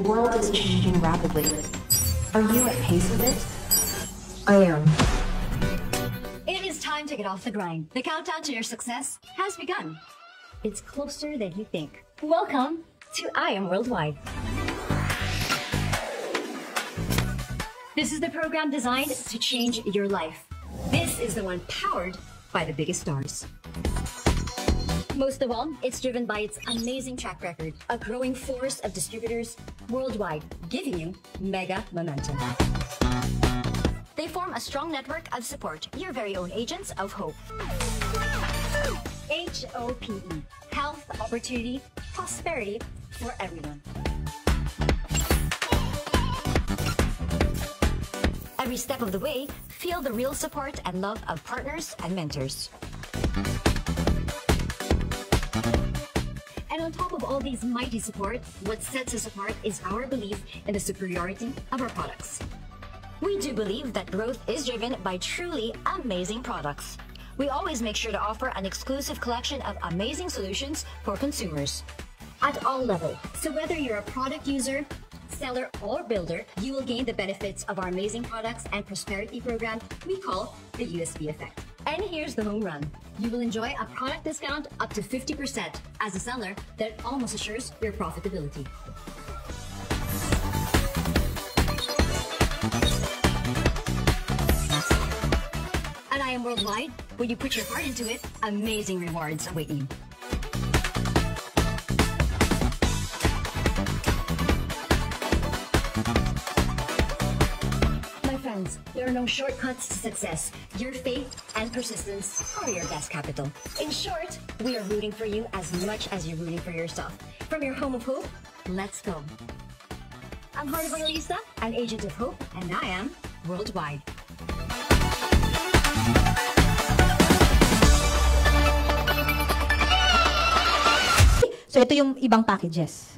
The world is changing rapidly. Are you at pace with it? I am. It is time to get off the grind. The countdown to your success has begun. It's closer than you think. Welcome to I Am Worldwide. This is the program designed to change your life. This is the one powered by the biggest stars. Most of all, it's driven by its amazing track record, a growing force of distributors worldwide, giving you mega momentum. They form a strong network of support, your very own agents of hope. HOPE, health, opportunity, prosperity for everyone. Every step of the way, feel the real support and love of partners and mentors. And on top of all these mighty support, what sets us apart is our belief in the superiority of our products. We do believe that growth is driven by truly amazing products. We always make sure to offer an exclusive collection of amazing solutions for consumers at all levels. So whether you're a product user, seller, or builder, you will gain the benefits of our amazing products and prosperity program we call the USB effect. And here's the home run. You will enjoy a product discount up to 50% as a seller that almost assures your profitability. At I Am Worldwide, when you put your heart into it, amazing rewards await you. There are no shortcuts to success. Your faith and persistence are your best capital. In short, we are rooting for you as much as you're rooting for yourself. From your home of hope, let's go. I'm Heart of Annalisa, an agent of hope, and I am worldwide. So ito yung ibang packages.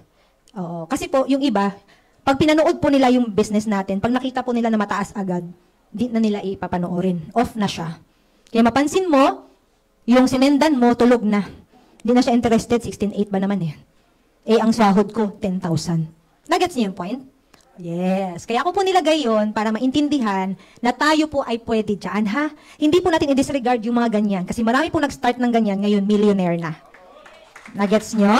Oo, kasi po yung iba, pag pinanood po nila yung business natin, pag nakita po nila na mataas agad, di na nila ipapanoorin. Off na siya. Kaya mapansin mo, yung sinendan mo, tulog na. Di na siya interested, 16.8 ba naman eh. Eh, ang sahod ko, 10,000. Nagets niyo yung point? Yes. Kaya ako po nilagay yun para maintindihan na tayo po ay pwede dyan, ha? Hindi po natin i-disregard yung mga ganyan. Kasi marami po nag-start ng ganyan, ngayon millionaire na. Nagets niyo?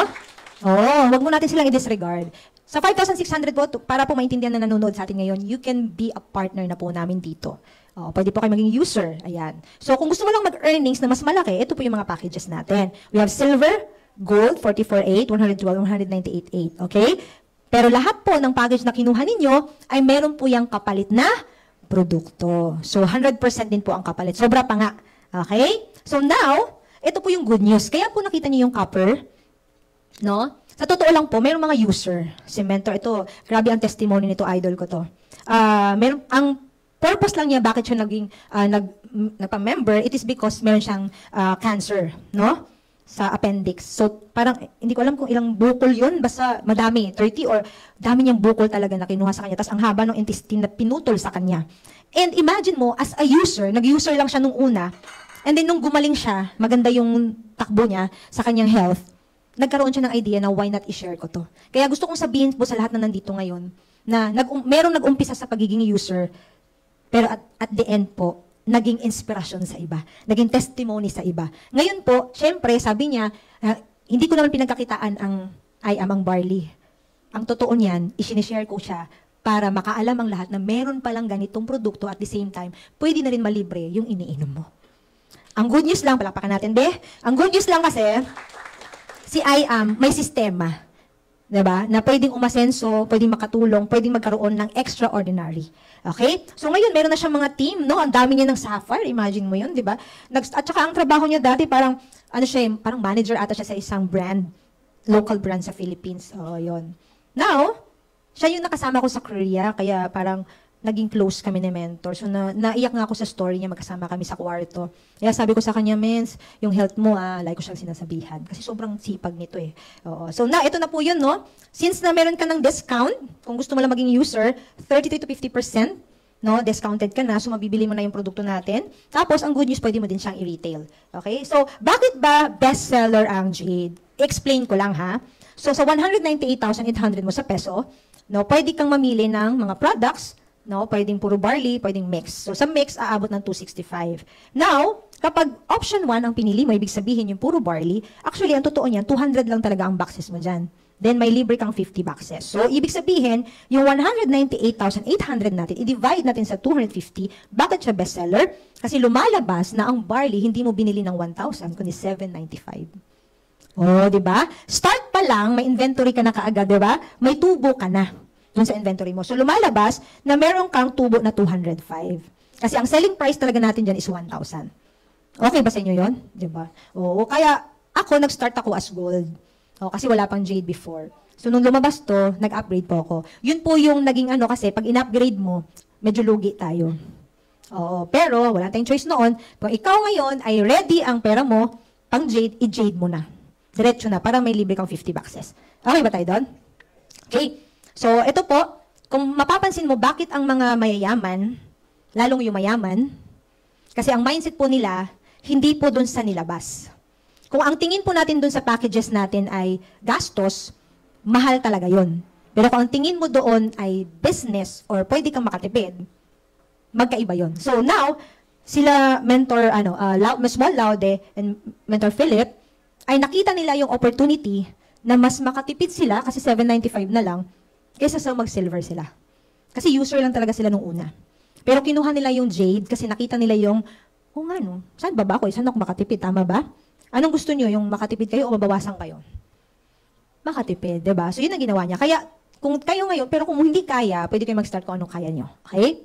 Oo, wag mo natin silang i-disregard. Sa 5,600 po, para po maintindihan na nanonood sa atin ngayon, you can be a partner na po namin dito. Pwede po kayo maging user. Ayan. So, kung gusto mo lang mag-earnings na mas malaki, ito po yung mga packages natin. We have silver, gold, 44.8, 112, 198.8. Okay? Pero lahat po ng package na kinuha ninyo ay meron po yung kapalit na produkto. So, 100% din po ang kapalit. Sobra pa nga. Okay? So, now, ito po yung good news. Kaya po nakita niyo yung copper, no? Sa totoo lang po, mayroong mga user. Si Mentor, ito, grabe ang testimony nito, idol ko to. Ang purpose lang niya, bakit siya nagpa-member, it is because meron siyang cancer, no? Sa appendix. So, parang, hindi ko alam kung ilang bukol yun, basta madami, 30 or dami niyang bukol talaga na kinuha sa kanya. Tapos ang haba ng intestine na pinutol sa kanya. And imagine mo, as a user, nag-user lang siya nung una, and then nung gumaling siya, maganda yung takbo niya sa kanyang health, nagkaroon siya ng idea na why not i-share ko to. Kaya gusto kong sabihin po sa lahat na nandito ngayon na merong nag-umpisa sa pagiging user, pero at the end po, naging inspirasyon sa iba, naging testimony sa iba. Ngayon po, syempre, sabi niya, hindi ko naman pinagkakitaan ang ang barley. Ang totoo niyan, isinishare ko siya para makaalam ang lahat na meron palang ganitong produkto at the same time, pwede na rin malibre yung iniinom mo. Ang good news lang, palakpakan natin, ang good news lang kasi, si may sistema, diba? Na pwedeng umasenso, pwedeng makatulong, pwedeng magkaroon ng extraordinary. Okay? So ngayon, meron na siyang mga team, no? Ang dami niya ng Sapphire, imagine mo yun, diba? At saka ang trabaho niya dati, parang, parang manager ata siya sa isang brand, local brand sa Philippines. Yun. Now, siya yung nakasama ko sa Korea, kaya parang, naging close kami ni Mentor. So, naiyak nga ako sa story niya, magkasama kami sa kwarto. Kaya sabi ko sa kanya, Mens, yung health mo, like ko siyang sinasabihan. Kasi sobrang sipag nito eh. Oo. So, ito na po yun, no? Since na meron ka ng discount, kung gusto mo lang maging user, 33 to 50%, no? Discounted ka na, so mabibili mo na yung produkto natin. Tapos, ang good news, pwede mo din siyang i-retail. Okay? So, bakit ba bestseller ang Jade? Explain ko lang, ha? So, sa 198,800 mo sa peso, no, pwede kang mamili ng mga products, no, pwedeng puro barley, pwedeng mix. So, sa mix, aabot ng 265. Now, kapag option 1 ang pinili mo, ibig sabihin yung puro barley, actually, ang totoo niyan, 200 lang talaga ang boxes mo dyan. Then, may libre kang 50 boxes. So, ibig sabihin, yung 198,800 natin, i-divide natin sa 250. Bakit siya bestseller? Kasi lumalabas na ang barley, hindi mo binili ng 1,000, kundi 795. Oh, di ba? Start pa lang, may inventory ka na kaagad, di ba? May tubo ka na dun sa inventory mo. So, lumalabas na meron kang tubo na 205. Kasi ang selling price talaga natin dyan is 1,000. Okay ba sa inyo yun? Di ba? Oo, kaya ako, nag-start ako as gold. O, kasi wala pang jade before. So, nung lumabas to, nag-upgrade po ako. Yun po yung naging ano kasi, pag in-upgrade mo, medyo lugi tayo. Oo, pero wala tayong choice noon. Kung ikaw ngayon ay ready ang pera mo, pang jade, i-jade mo na. Diretso na, para may libre kang 50 boxes. Okay ba tayo doon? Okay. So, ito po, kung mapapansin mo, bakit ang mga mayayaman, lalong yung mayaman, kasi ang mindset po nila, hindi po doon sa nilabas. Kung ang tingin po natin doon sa packages natin ay gastos, mahal talaga yon. Pero kung ang tingin mo doon ay business or pwede kang makatipid, magkaiba yon. So now, sila Mentor Small Laude and Mentor Philip, ay nakita nila yung opportunity na mas makatipid sila kasi 795 na lang kaysa sa mag-silver sila. Kasi user lang talaga sila nung una. Pero kinuha nila yung jade kasi nakita nila yung, oh nga no, saan ba ako? Saan ako makatipid? Tama ba? Anong gusto nyo? Yung makatipid kayo o mabawasan kayo? Makatipid, diba? So yun ang ginawa niya. Kaya kung kayo ngayon, pero kung hindi kaya, pwede kayo mag-start kung anong kaya nyo. Okay?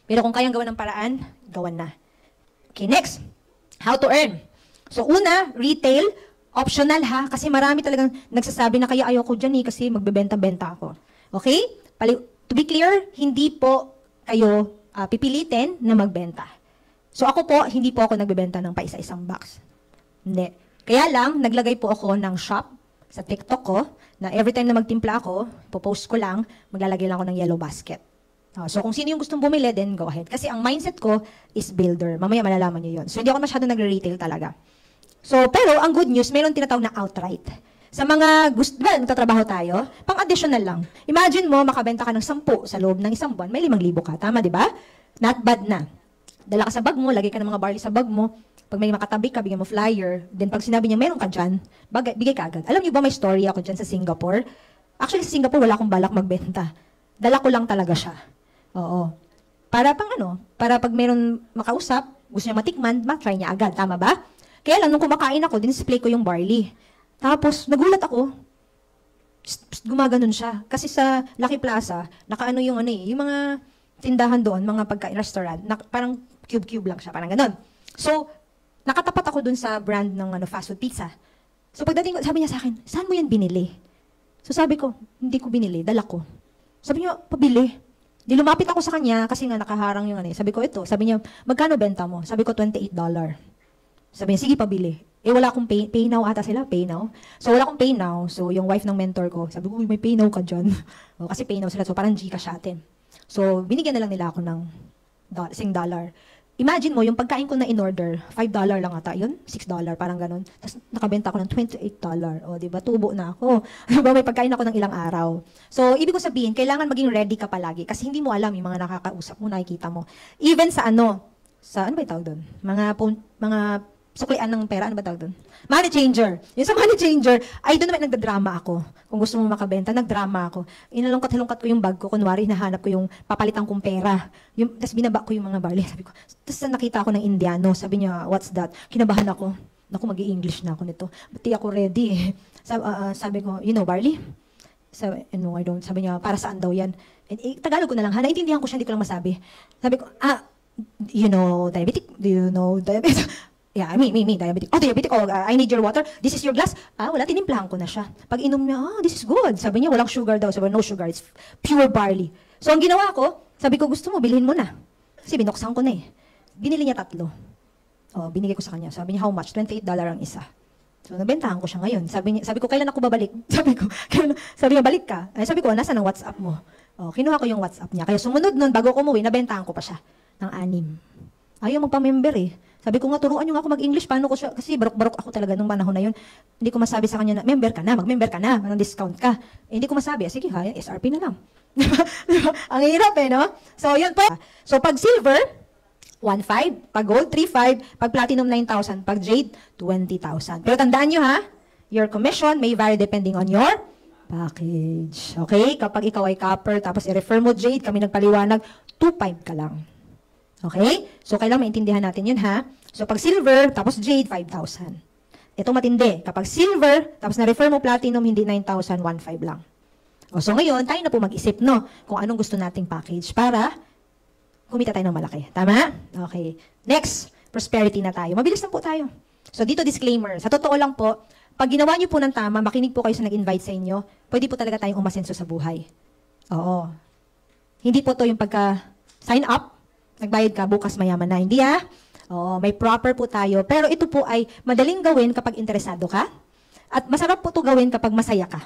Pero kung kayang gawan ng paraan, gawan na. Okay, next. How to earn. So, una, retail, optional ha, kasi marami talagang nagsasabi na kaya ayoko dyan kasi magbebenta-benta ako. Okay? To be clear, hindi po kayo pipilitin na magbenta. So, ako po, hindi po ako nagbebenta ng paisa-isang box. Hindi. Kaya lang, naglagay po ako ng shop sa TikTok ko, na every time na magtimpla ako, popost ko lang, maglalagay lang ako ng yellow basket. So, kung sino yung gustong bumili, then go ahead. Kasi ang mindset ko is builder. Mamaya malalaman nyo yun. So, hindi ako masyado nagre-retail talaga. So, pero ang good news, mayroon tinatawag na outright. Sa mga gusto, well, nagtatrabaho tayo, pang additional lang. Imagine mo, makabenta ka ng 10 sa loob ng isang buwan, may 5,000 ka. Tama, di ba? Not bad na. Dala ka sa bag mo, lagay ka ng mga barley sa bag mo. Pag may makatabi ka, bigyan mo flyer. Then pag sinabi niya, meron ka dyan, bigay ka agad. Alam niyo ba, may story ako dyan sa Singapore? Actually, sa Singapore, wala akong balak magbenta. Dala ko lang talaga siya. Oo. Para para pag meron makausap, gusto niya matikman, matry niya agad. Tama ba? Kaya lang, nung kumakain ako, dinisplay ko yung barley. Tapos, nagulat ako. Gumaganon siya. Kasi sa Lucky Plaza, nakaano yung yung mga tindahan doon, mga pagka-restaurant, parang cube-cube lang siya, parang ganon. So, nakatapat ako dun sa brand ng fast food pizza. So, pagdating ko, sabi niya sa akin, saan mo yan binili? So, sabi ko, hindi ko binili, dala ko. Sabi niya, pabili. Di lumapit ako sa kanya kasi nga nakaharang yung Sabi ko, ito. Sabi niya, magkano benta mo? Sabi ko, $28. Sabi niya, sige, pabili. Wala akong pay now ata sila, pay now. So, wala akong pay now. So, yung wife ng mentor ko, sabi ko, may pay now ka dyan. Kasi pay now sila. So, parang Gcash atin. So, binigyan na lang nila ako ng $6. Imagine mo, yung pagkain ko na in-order, $5 lang ata yun, $6, parang ganun. Tapos, nakabenta ako ng $28. O, di ba? Tubo na ako. Diba? May pagkain ako ng ilang araw. So, ibig ko sabihin, kailangan maging ready ka palagi. Kasi hindi mo alam yung mga nakakausap mo, nakikita mo. Even sa ano ba yung tawag doon? Mga suklian ng pera, ano ba tawag doon? Money changer. Yung sa money changer, ay doon naman nagdadrama ako. Kung gusto mo makabenta, nagdrama ako. Inalungkat-halungkat ko yung bag ko. Kunwari, hinahanap ko yung papalitan kong pera. Tapos binaba ko yung mga barley. Sabi ko, tapos nakita ako ng Indiano. Sabi niya, what's that? Kinabahan ako. Naku, mag-i-English na ako nito. Ba't ako ready eh. Sabi ko, you know, barley? Sabi, no, I don't. Sabi niya, para saan daw yan? Tagalog ko na lang. Naintindihan ko siya, hindi ko lang masabi. Sabi ko, you know, diabetic? Do you know diabetic? Yeah, me, diabetic. Oh, diabetic. Oh, I need your water. This is your glass. Wala, tinimplahan ko na siya. Pag inom niya, this is good. Sabi niya, walang sugar daw. Sabi, no sugar. It's pure barley. So, ang ginawa ko, sabi ko, gusto mo, bilhin mo na. Kasi binuksan ko na eh. Binili niya 3. Oh, binigay ko sa kanya. Sabi niya, how much? $28 ang isa. So, nabentahan ko siya ngayon. Sabi ko, kailan ako babalik? Sabi niya, balik ka. Sabi ko, nasa ng WhatsApp mo? Oh, kinuha ko yung WhatsApp niya. Kaya sumunod nun, bago ko umuwi, nabentahan ko pa siya ng 6. Ayaw magpa-member eh. Sabi ko nga, turuan niyo nga ako mag-English. Paano ko siya? Kasi barok-barok ako talaga nung panahon na yun. Hindi ko masabi sa kanya na, member ka na, mag-member ka na, manang discount ka. Hindi ko masabi. Sige ha, SRP na lang. Diba? Ang hirap no? So, yun po. So, pag silver, 1,500. Pag gold, 3,500. Pag platinum, 9,000. Pag jade, 20,000. Pero tandaan nyo ha, your commission may vary depending on your package. Okay? Kapag ikaw ay copper, tapos i-refer mo jade, kami nagpaliwanag, 2,500 ka lang. Okay? So, kailangan maintindihan natin yun, ha? So, pag silver, tapos jade, 5,000. Ito matindi. Kapag silver, tapos na-refer mo platinum, hindi 9,000, 1,500 lang. O, so, ngayon, tayo na po mag-isip, no? Kung anong gusto nating package para kumita tayo ng malaki. Tama? Okay. Next, prosperity na tayo. Mabilis lang po tayo. So, dito disclaimer. Sa totoo lang po, pag ginawa niyo po ng tama, makinig po kayo sa nag-invite sa inyo, pwede po talaga tayong umasenso sa buhay. Oo. Hindi po to yung pagka-sign up, nagbayad ka, bukas mayaman na. Hindi Oo, may proper po tayo. Pero ito po ay madaling gawin kapag interesado ka. At masarap po ito gawin kapag masaya ka.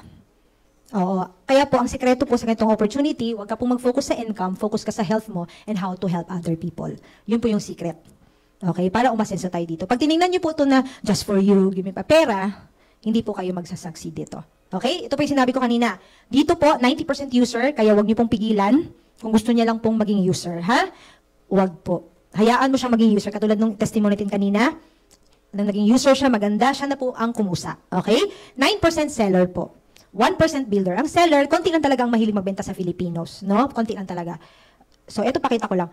Oo. Kaya po, ang sekreto po sa ganitong opportunity, huwag ka pong mag-focus sa income, focus ka sa health mo and how to help other people. Yun po yung secret. Okay? Para umasenso tayo dito. Pag tinignan niyo po ito na just for you, give me pa pera, hindi po kayo magsasucceed dito. Okay? Ito po yung sinabi ko kanina. Dito po, 90% user, kaya huwag niyo pong pigilan kung gusto niya lang pong maging user. Ha? Huwag po. Hayaan mo siya maging user. Katulad ng testimony natin kanina, na naging user siya, maganda, siya na po ang kumusa. Okay? 9% seller po. 1% builder. Ang seller, konti lang talaga ang mahilig magbenta sa Filipinos. No? Konti lang talaga. So, ito pakita ko lang.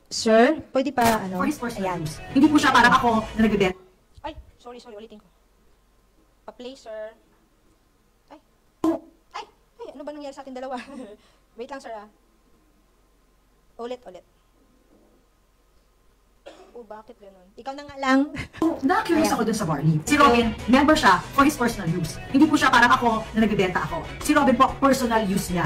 Sir, pwede pa, ano? For his personal use. Hindi po siya parang ako na nagbibenta. Ay, sorry, ulitin ko. Pa-play, sir. Ay, ano ba nangyari sa ating dalawa? Wait lang, sir, Ulit. Bakit ganun? Ikaw na nga lang. Na-curious ako dun sa Barney. Si Robin, member siya for his personal use. Hindi po siya parang ako na nagbibenta ako. Si Robin po, personal use niya.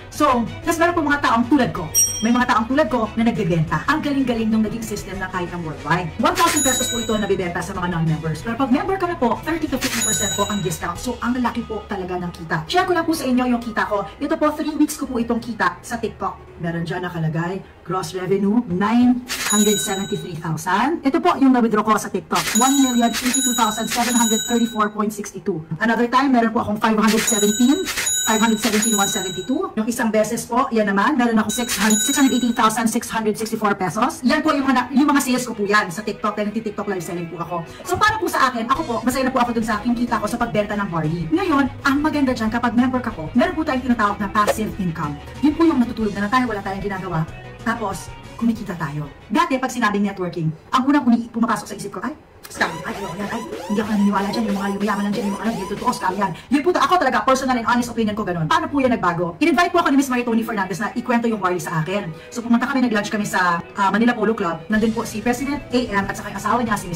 So, tas meron po mga taong tulad ko. May mga taong tulad ko na nagbebenta. Ang galing-galing nung naging system ng kahit ng worldwide. 1,000 pesos po ito nabibenta sa mga non-members. Pero pag member ka na po, 30 to 50% po ang discount. So, ang laki po talaga ng kita. Share ko lang po sa inyo yung kita ko. Ito po, 3 weeks ko po itong kita sa TikTok. Meron dyan nakalagay, gross revenue, 973,000. Ito po yung na-withdraw ko sa TikTok, 1,082,734.62. Another time, meron po akong 517,172. Yung isang beses po, yan naman, meron ako 618,664 pesos. Yan po yung mga sales ko po yan sa TikTok, dahil nagti-TikTok live selling po ako. So para po sa akin, ako po, masaya na po ako dun sa aking kita ko sa pagbenta ng barley. Ngayon, ang maganda dyan, kapag member ka po, meron po tayong tinatawag na passive income. Yun po yung natutulog na tayo, wala tayong ginagawa. Tapos, kumikita tayo. Dati, pag sinabing networking, ang unang pumapasok sa isip ko, ay, scam. Ay, hindi ako naniniwala dyan. Yung mga yumayaman lang dyan, yung mga hindi totoo, scam yan. Yun po, ako talaga, personal and honest opinion ko ganun. Paano po yan nagbago? In-invite po ako ni Miss Maritoni Fernandez na ikwento yung barley sa akin. So, pumunta kami, nag-lunch kami sa Manila Polo Club. Nandun po si President AM at saka yung asawa niya, si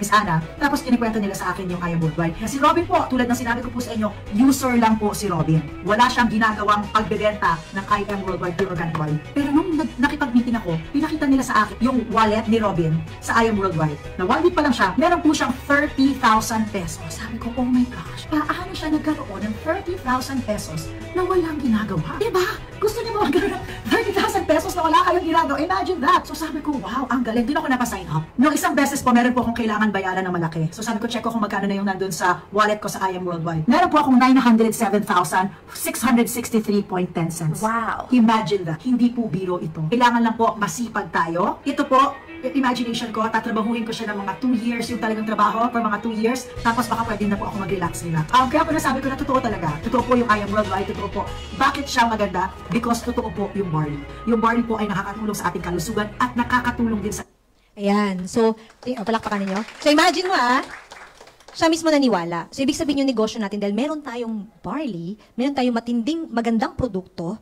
Miss Ana. Tapos, kinikwento nila sa akin yung I Am Worldwide. Na si Robin po, tulad ng sinabi ko po sa inyo, user lang po si Robin. Wala siyang ginagawang pagbebenta ng I Am Worldwide Pure Organic Barley. Pero nung nakipag-meeting ako, pinakita nila sa akin yung wallet ni Robin sa I Am Worldwide. Na 1 week pa lang siya, meron po siyang 30,000 pesos. Sabi ko, oh my gosh, paano siya nagkaroon ng 30,000 pesos na walang ginagawa? Diba? Gusto niyo ba magkaroon ng 30,000 pesos na wala kayong ginagawa? Imagine that! So sabi ko, wow, ang galing. Doon ako napasign up. Noong isang beses po, meron po akong kailangan bayaran ng malaki. So sabi ko, check ko kung magkano na yung nandun sa wallet ko sa I Am Worldwide. Meron po akong 907,663.10 cents. Wow. Imagine that. Hindi po biro ito. Kailangan lang po masipag tayo. Ito po, imagination ko, tatrabahuin ko siya ng mga 2 years, yung talagang trabaho for mga 2 years, tapos baka pwede na po ako mag-relax nila. Kaya po nasabi ko na totoo talaga. Totoo po yung I Am Worldwide, totoo po. Bakit siya maganda? Because totoo po yung barley. Yung barley po ay nakakatulong sa ating kalusugan at nakakatulong din sa... Ayan. So, palakpakan ninyo. So, imagine mo siya mismo naniwala. So, ibig sabihin yung negosyo natin, dahil meron tayong barley, meron tayong matinding, magandang produkto,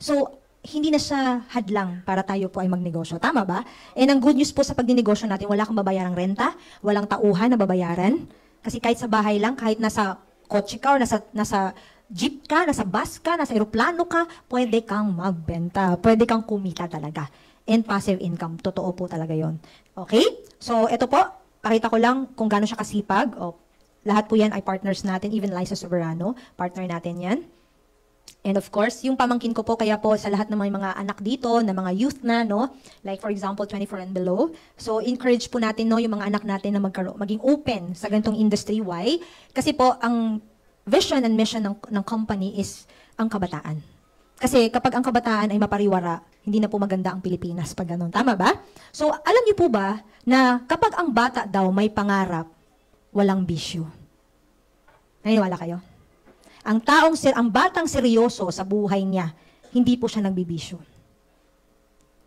so, hindi na siya hadlang para tayo po ay magnegosyo. Tama ba? And ang good news po sa pagninegosyo natin, wala kang babayarang renta, walang tauhan na babayaran. Kasi kahit sa bahay lang, kahit nasa kotse ka, or nasa jeep ka, nasa bus ka, nasa aeroplano ka, pwede kang magbenta. Pwede kang kumita talaga. And passive income. Totoo po talaga yon. Okay? So, ito po, pakita ko lang kung gaano siya kasipag. Lahat po yan ay partners natin. Even Liza Soberano, partner natin yan. And of course, yung pamangkin ko po, kaya po sa lahat ng mga anak dito, na mga youth na, no? Like for example, 24 and below. So, encourage po natin, no, yung mga anak natin na maging open sa ganitong industry. Why? Kasi po, ang vision and mission ng company is ang kabataan. Kasi kapag ang kabataan ay mapariwara, hindi na po maganda ang Pilipinas pag ganun. Tama ba? So, alam niyo po ba na kapag ang bata daw may pangarap, walang bisyo? Naniniwala kayo? Ang batang seryoso sa buhay niya, hindi po siya nagbibisyo.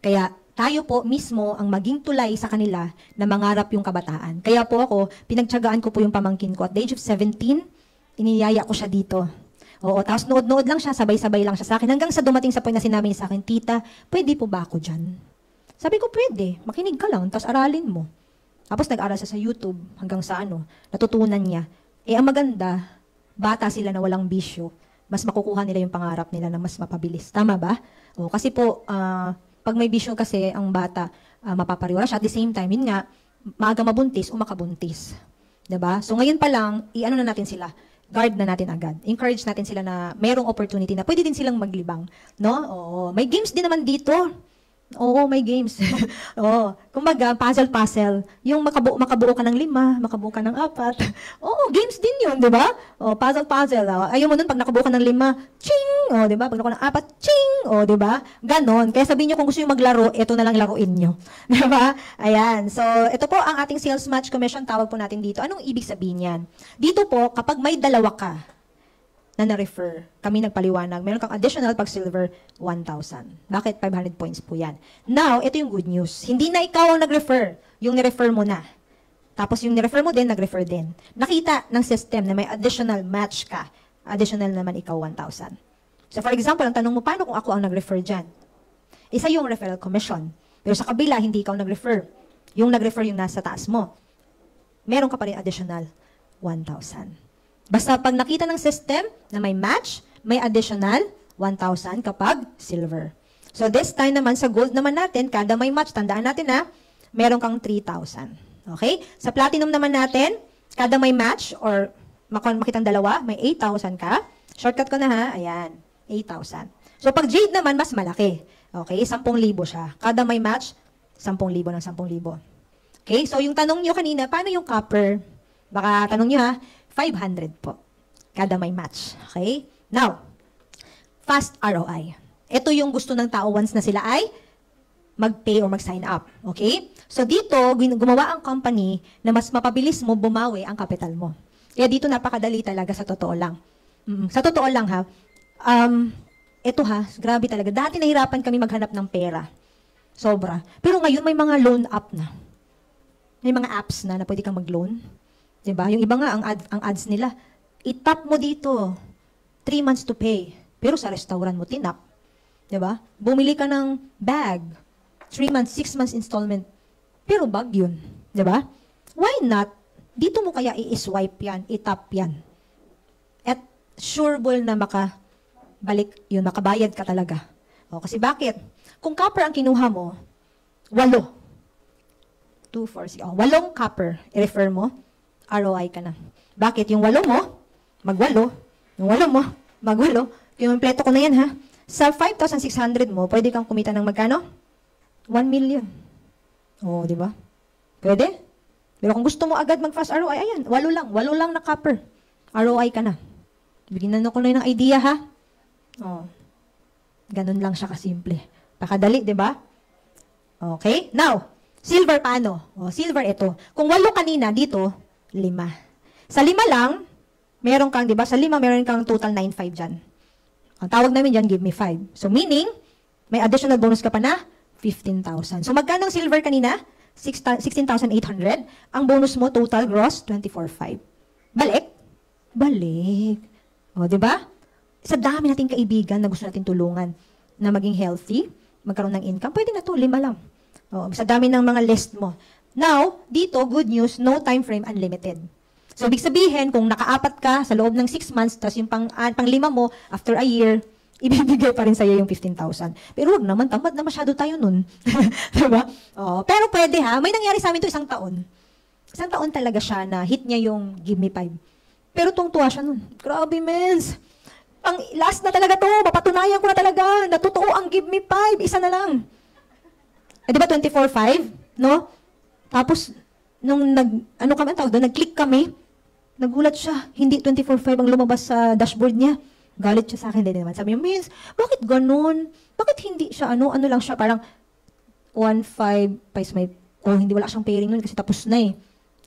Kaya tayo po mismo ang maging tulay sa kanila na mangarap yung kabataan. Kaya po ako, pinagtiyagaan ko po yung pamangkin ko. At the age of 17, iniyaya ko siya dito. Oo, tapos nood-nood lang siya, sabay-sabay lang siya sa akin. Hanggang sa dumating sa point na sinabi niya sa akin, Tita, pwede po ba ako dyan? Sabi ko, pwede. Makinig ka lang, tapos aralin mo. Tapos nag-aral siya sa YouTube hanggang sa natutunan niya. Ang maganda, bata sila na walang bisyo, mas makukuha nila yung pangarap nila na mas mapabilis. Tama ba? O, kasi po, pag may bisyo kasi ang bata, mapapariwara siya. At the same time, yun nga, maaga mabuntis o makabuntis. Diba? So ngayon pa lang, i-ano na natin sila, guard na natin agad. Encourage natin sila na mayroong opportunity na pwede din silang maglibang. No? Oo. May games din naman dito. Oo, may games. Oo. Kumbaga, puzzle. Yung makabuo ka ng 5, makabuo ka ng 4. Oo, games din yun, di ba? Oo, puzzle. Ayaw mo nun, pag nakabuo ka ng 5, ching! O, di ba? Pag nakabuo ng 4, ching! O, di ba? Ganon. Kaya sabihin nyo kung gusto nyo maglaro, ito na lang laruin nyo. Di ba? Ayan. So, ito po ang ating sales match commission. Tawag po natin dito. Anong ibig sabihin yan? Dito po, kapag may dalawa ka na na-refer, kami nagpaliwanag, meron kang additional pag silver, 1,000. Bakit? 500 points po yan. Now, ito yung good news. Hindi na ikaw ang nag-refer, yung ni-refer mo na. Tapos yung ni-refer mo din, nag-refer din. Nakita ng system na may additional match ka, additional naman ikaw 1,000. So for example, ang tanong mo, paano kung ako ang nag-refer dyan? Isa yung referral commission. Pero sa kabila, hindi ikaw nag-refer. Yung nag-refer yung nasa taas mo. Meron ka pa rin additional 1,000. Basta pag nakita ng system na may match, may additional 1,000 kapag silver. So this time naman sa gold naman natin, kada may match, tandaan natin na, meron kang 3,000. Okay? Sa platinum naman natin, kada may match or makitang dalawa, may 8,000 ka. Shortcut ko na ha, ayan, 8,000. So pag jade naman, mas malaki. Okay? 10,000 siya. Kada may match, 10,000 ng 10,000. Okay? So yung tanong nyo kanina, paano yung copper? Baka tanong nyo ha, 500 po. Kada may match. Okay? Now, fast ROI. Ito yung gusto ng tao once na sila ay mag-pay or mag-sign up. Okay? So dito, gumawa ang company na mas mapabilis mo bumawi ang capital mo. Kaya dito napakadali talaga sa totoo lang. Sa totoo lang ha, ito ha, grabe talaga. Dati nahirapan kami maghanap ng pera. Sobra. Pero ngayon may mga loan app na. May mga apps na pwede kang mag-loan. Diba? Yung iba nga, ang ads nila, itap mo dito, 3 months to pay. Pero sa restaurant mo, tinap. Diba? Bumili ka ng bag, 3 months, 6 months installment. Pero bag yun. Diba? Why not? Dito mo kaya i-swipe yan, itap yan. At sureball na makabalik yun, makabayad ka talaga. O, kasi bakit? Kung copper ang kinuha mo, 8. 2, 4, 6. 8 copper, i-refer mo, ROI ka na. Bakit? Yung 8 mo, mag-8. Yung 8 mo, mag-8. Kinumpleto ko na yan, ha? Sa 5,600 mo, pwede kang kumita ng magkano? 1 million. Oo, di ba? Pwede? Pero kung gusto mo agad mag-fast ROI, ayan, 8 lang na copper. ROI ka na. Bigyan na ko na ng idea, ha? Oo. Ganun lang siya kasimple. Pakadali, di ba? Okay? Now, silver paano? O, silver ito. Kung 8 kanina, dito, 5. Sa 5 lang, meron kang, di ba? Sa 5, meron kang total 9,500 dyan. Ang tawag namin dyan, give me 5. So, meaning, may additional bonus ka pa na 15,000. So, magkano ang silver kanina? 16,800. Ang bonus mo, total gross, 24,500. Balik? Balik. O, di ba? Sa dami nating kaibigan na gusto natin tulungan na maging healthy, magkaroon ng income, pwede na to, 5 lang. O, sa dami ng mga list mo. Now, dito, good news, no time frame, unlimited. So, ibig sabihin, kung naka-4 ka sa loob ng 6 months, tapos yung pang 5 mo, after a year, ibibigay pa rin sa'yo yung 15,000. Pero wag naman, tamad na masyado tayo nun. Diba? Oh, pero pwede ha, may nangyari sa amin to 1 taon. 1 taon talaga siya na hit niya yung give me 5. Pero tuwang-tuwa siya nun. Grabe, mens. Ang last na talaga to, mapatunayan ko na talaga, na totoo ang give me 5, isa na lang. Eh, di ba 24-5, no? Tapos, nung nag-click kami, nagulat siya, hindi 24-5 ang lumabas sa dashboard niya. Galit siya sa akin, din naman. Sabi niya, Miss, bakit ganun? Bakit hindi siya, ano lang siya, parang 1-5, hindi wala siyang pairing nun kasi tapos na eh.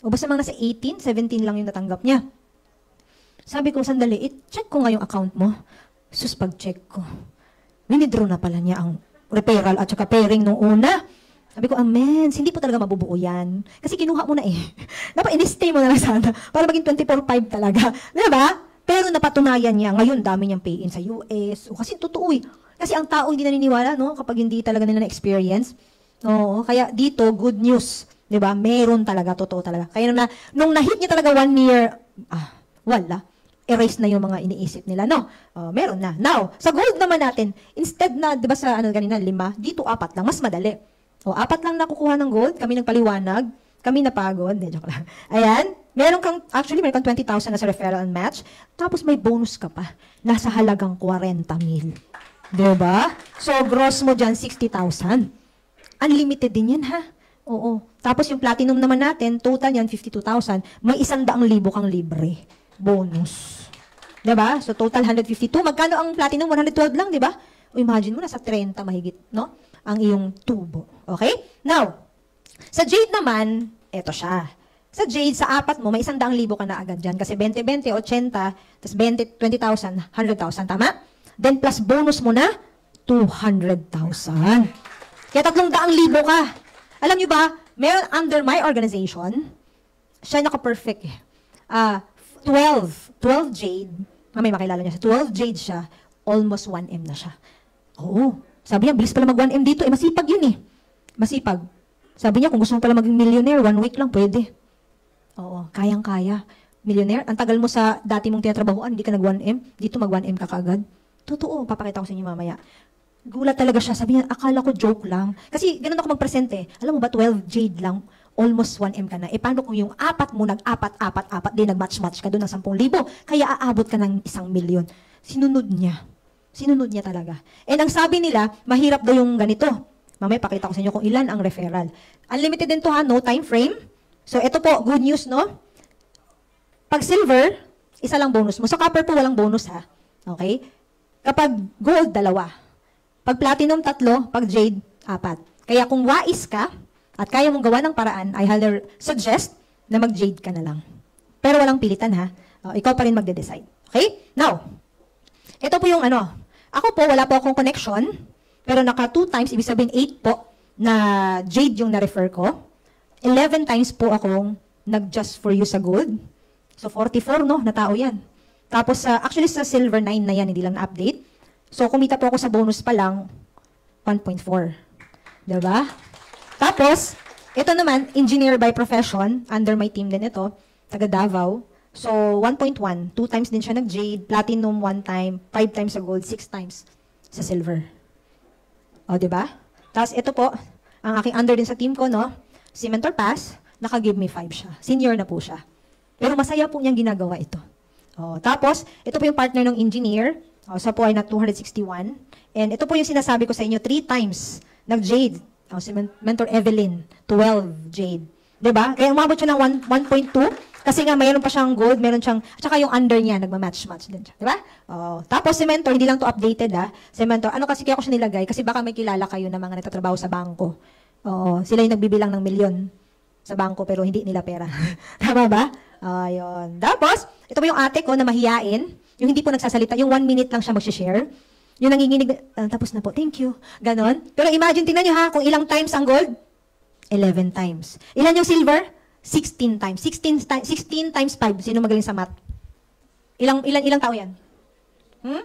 O basta mga nasa 18, 17 lang yung natanggap niya. Sabi ko, sandali, i-check ko nga yung account mo. Sus, pag-check ko. Winidraw na pala niya ang referral at saka pairing nung una. Sabi ko, amens, hindi po talaga mabubuo yan. Kasi kinuha mo na eh. Dapat in-stay mo na lang sana para maging 24-5 talaga. Diba? Pero napatunayan niya, ngayon dami niyang pay-in sa US. O, kasi totoo eh. Kasi ang tao hindi naniniwala, no? Kapag hindi talaga nila na-experience. Oo, kaya dito, good news. Diba? Meron talaga, totoo talaga. Kaya nung na-hit niya talaga 1 year, wala. Erase na yung mga iniisip nila, no? Meron na. Now, sa gold naman natin, instead na, di ba sa ganina, 5, dito 4 lang, mas madali. 4 lang nakukuha ng gold, kami nagpaliwanag, kami napagod, joke lang. Ayan, meron kang 20,000 na sa referral and match, tapos may bonus ka pa, nasa halagang 40,000. Diba? So, gross mo dyan, 60,000. Unlimited din yan, ha? Oo. Tapos yung platinum naman natin, total yan, 52,000. May 100,000 kang libre. Bonus. Diba? So, total 152. Magkano ang platinum? 112 lang, diba? O imagine mo, nasa 30 mahigit, no? Ang iyong tubo. Okay? Now, sa Jade naman, eto siya. Sa Jade, sa 4 mo, may 100,000 ka na agad dyan. Kasi 20, 80, tapos 20,000, 100,000. Tama? Then, plus bonus mo na, 200,000. Kaya 300,000 ka. Alam nyo ba, meron under my organization, siya naka-perfect eh. 12 Jade, may makilala niya siya, 12 Jade siya, almost 1M na siya. Oo. Sabi niya, bilis pala mag 1M dito, masipag yun eh. Masipag. Sabi niya, kung gusto mo pala maging millionaire, 1 week lang, pwede. Oo, kayang-kaya. Millionaire, ang tagal mo sa dati mong tinatrabahoan, hindi ka nag 1M, dito mag 1M ka kaagad. Totoo, papakita ko sa inyo mamaya. Gulat talaga siya, sabi niya, akala ko joke lang. Kasi ganun ako mag-present eh. Alam mo ba, 12 Jade lang, almost 1M ka na. Eh, paano kung yung 4 mo, nag-4, din nag-match-match ka doon ng 10,000, kaya aabot ka ng 1,000,000. Sinunod niya. Sinunod niya talaga. And ang sabi nila, mahirap daw yung ganito. Mamaya pakita ko sa inyo kung ilan ang referral. Unlimited din to ha, no time frame. So, ito po, good news, no? Pag silver, isa lang bonus mo. Sa copper po, walang bonus ha. Okay? Kapag gold, 2. Pag platinum, 3. Pag jade, 4. Kaya kung wais ka, at kaya mong gawa ng paraan, I highly suggest na mag-jade ka na lang. Pero walang pilitan ha. Ikaw pa rin magde-decide. Okay? Now, ito po yung ano. Ako po, wala po akong connection. Pero naka 2 times, ibig sabihin 8 po, na jade yung na-refer ko. 11 times po akong nag-just for you sa gold. So, 44, no? Na tao yan. Tapos, actually sa silver 9 na yan, hindi lang na-update. So, kumita po ako sa bonus pa lang, 1.4. Diba? Tapos, ito naman, engineer by profession, under my team din ito, taga Davao. So, 1.1, 2 times din siya nag-jade, platinum 1 time, 5 times sa gold, 6 times sa silver. O, diba? Tapos, ito po, ang aking under din sa team ko, no? Si Mentor Pass, naka-give me 5 siya. Senior na po siya. Pero masaya po niyang ginagawa ito. O, tapos, ito po yung partner ng engineer. O, sa po ay na 261. And ito po yung sinasabi ko sa inyo, 3 times nag-jade. O, si Mentor Evelyn, 12 jade. Diba? Kaya umabot siya ng 1.2. Kasi nga, mayroon pa siyang gold, meron siyang, at saka yung under niya, nagma-match-match din siya. Diba? O, tapos si Mentor, hindi lang to updated ha. Si Mentor, ano kasi kaya ko siya nilagay? Kasi baka may kilala kayo na mga nagtatrabaho sa bangko. O, sila yung nagbibilang ng milyon sa bangko, pero hindi nila pera. Tama ba? Ayun. Tapos, ito po yung ate ko na mahiyain. Yung hindi po nagsasalita, yung 1 minute lang siya mag-share. Yung nanginginig, tapos na po, thank you. Ganon. Pero imagine, tingnan nyo ha, kung ilang times ang gold? 11 times. Ilan yung silver? 16 times. 16 times 5. Sino magaling sa math? Ilang tao yan? 80?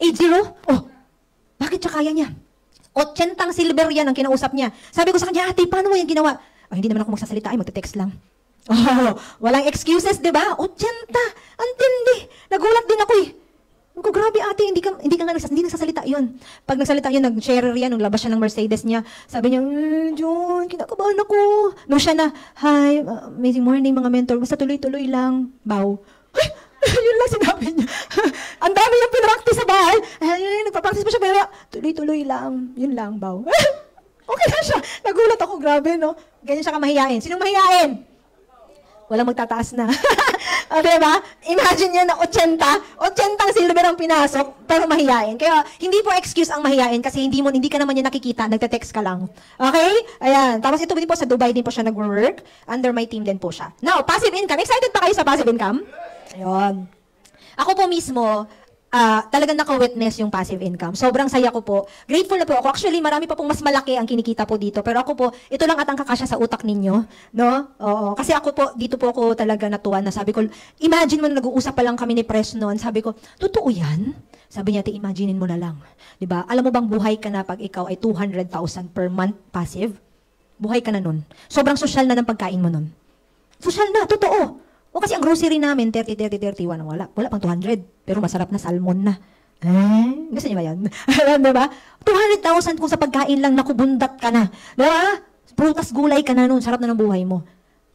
80? Oh, bakit siya kaya niya? 80 silver yan ang kinausap niya. Sabi ko sa kanya, ate, paano mo yan ginawa? Hindi naman ako magsasalita, ay magte-text lang. Oh, walang excuses, di ba? 80! Ang tindi! Nagulat din ako eh. Ko, grabe ate, hindi ka nga nagsasalita yun. Pag nagsalita yun, nag-share yan, nung labas siya ng Mercedes niya, sabi niya, John, kinakabahan ako. Nung siya na, hi, amazing morning mga mentor, basta tuloy-tuloy lang. Bow. Ay, yun lang sinabi niya. Ang dami yung pinractice sa bahay. Nagpa-practice pa siya, pero tuloy-tuloy lang. Yun lang, baw. Okay na siya. Nagulat ako, grabe, no? Ganyan siya kamahiyain. Sinong mahiyain? Walang magtataas na. O, diba? Imagine niya na 80 ang silver ang pinasok, pero mahiyain. Kaya, hindi po excuse ang mahiyain kasi hindi ka naman niya nakikita, nagte-text ka lang. Okay? Ayan. Tapos ito din po, sa Dubai din po siya nag-work. Under my team din po siya. Now, passive income. Excited pa kayo sa passive income? Ayun. Ako po mismo, talagang naka-witness yung passive income. Sobrang saya ko po. Grateful na po ako. Actually, marami pa pong mas malaki ang kinikita po dito. Pero ako po, ito lang at ang kakasya sa utak ninyo. No? Oo. Kasi ako po, dito po ako talaga natuwa na sabi ko, imagine mo, nag-uusap pa lang kami ni Pres noon. Sabi ko, totoo yan? Sabi niya, imaginein mo na lang. Diba? Alam mo bang buhay ka na pag ikaw ay 200,000 per month passive? Buhay ka na nun. Sobrang social na ng pagkain mo nun. Social na, totoo. O kasi ang grocery namin, 30, 31, wala. Wala pang 200. Pero masarap na salmon na. Gusto niyo ba yan? Diba? 200,000 kung sa pagkain lang nakubundat ka na. Diba? Prutas gulay ka na nun. Sarap na ng buhay mo.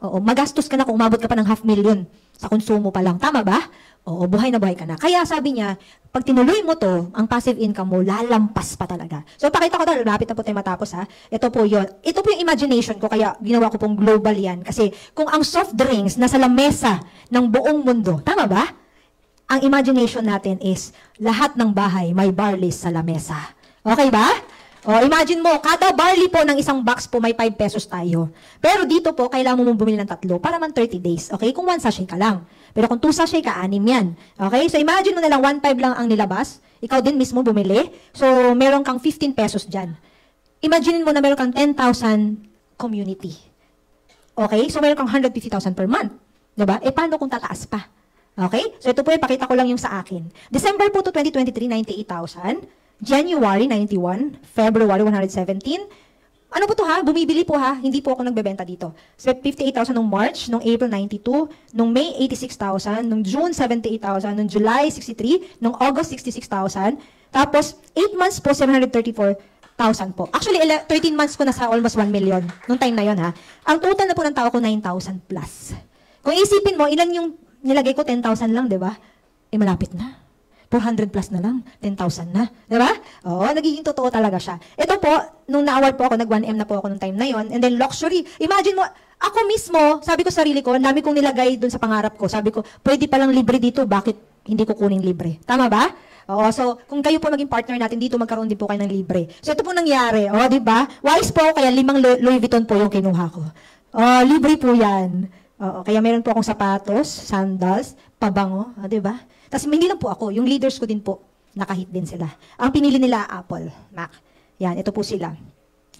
Oo, magastos ka na kung umabot ka pa ng 500,000 sa konsumo pa lang. Tama ba? Oo, buhay na buhay ka na. Kaya sabi niya, pag tinuloy mo to, ang passive income mo, lalampas pa talaga. So, pakita ko talaga, lapit na po tayo matapos ha. Ito po yun. Ito po yung imagination ko, kaya ginawa ko pong global yan. Kasi kung ang soft drinks nasa lamesa ng buong mundo, tama ba? Ang imagination natin is, lahat ng bahay may barley sa lamesa. Okay ba? O, imagine mo, kada barley po ng isang box po may 5 pesos tayo. Pero dito po, kailangan mo bumili ng 3 para man 30 days. Okay? Kung 1 sachet ka lang. Pero kung 2 sachet ka, 6 yan. Okay? So, imagine mo na lang 1.5 lang ang nilabas. Ikaw din mismo bumili. So, meron kang 15 pesos dyan. Imagine mo na meron kang 10,000 community. Okay? So, meron kang 150,000 per month. Diba? E, paano kung tataas pa? Okay? So, ito po, ipakita ko lang yung sa akin. December po to 2023, 98,000. January, 91. February, 117. Ano po to ha? Bumibili po ha? Hindi po ako nagbebenta dito. So, 58,000 nung March, nung April, 92. Nung May, 86,000. Nung June, 78,000. Nung July, 63. Nung August, 66,000. Tapos, 8 months po, 734,000 po. Actually, 13 months ko na sa almost 1 million. Nung time na yon ha. Ang total na po ng tao ko, 9,000 plus. Kung isipin mo, ilan yung nilagay ko, 10,000 lang, di ba? Eh, malapit na. 400 plus na lang, 10,000 na. Diba? Oo, nagiging totoo talaga siya. Ito po, nung na-award po ako, nag-1M na po ako nung time na yon. And then luxury. Imagine mo, ako mismo, sabi ko sa sarili ko, ang dami kong nilagay dun sa pangarap ko. Sabi ko, pwede palang libre dito, bakit hindi ko kunin libre? Tama ba? Oo, so kung kayo po maging partner natin dito, magkaroon din po kayo ng libre. So ito po nangyari, di ba? Wise po, kaya 5 Louis Vuitton po yung kinuha ko. Libre po yan. Oo, kaya meron po akong sapatos, sandals, pabango, di ba? Tapos hindi lang po ako, yung leaders ko din po, nakahit din sila. Ang pinili nila, Apple, Mac. Yan, ito po sila.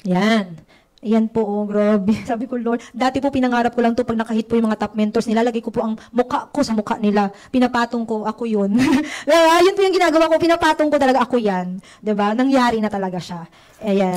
Yan. Yan po, grabe. Sabi ko, Lord, dati po pinangarap ko lang to pag nakahit po yung mga top mentors nila, lagay ko po ang mukha ko sa mukha nila. Pinapatong ko, ako yun. Yun po yung ginagawa ko, pinapatong ko talaga, ako yan. Diba? Nangyari na talaga siya. Ayan.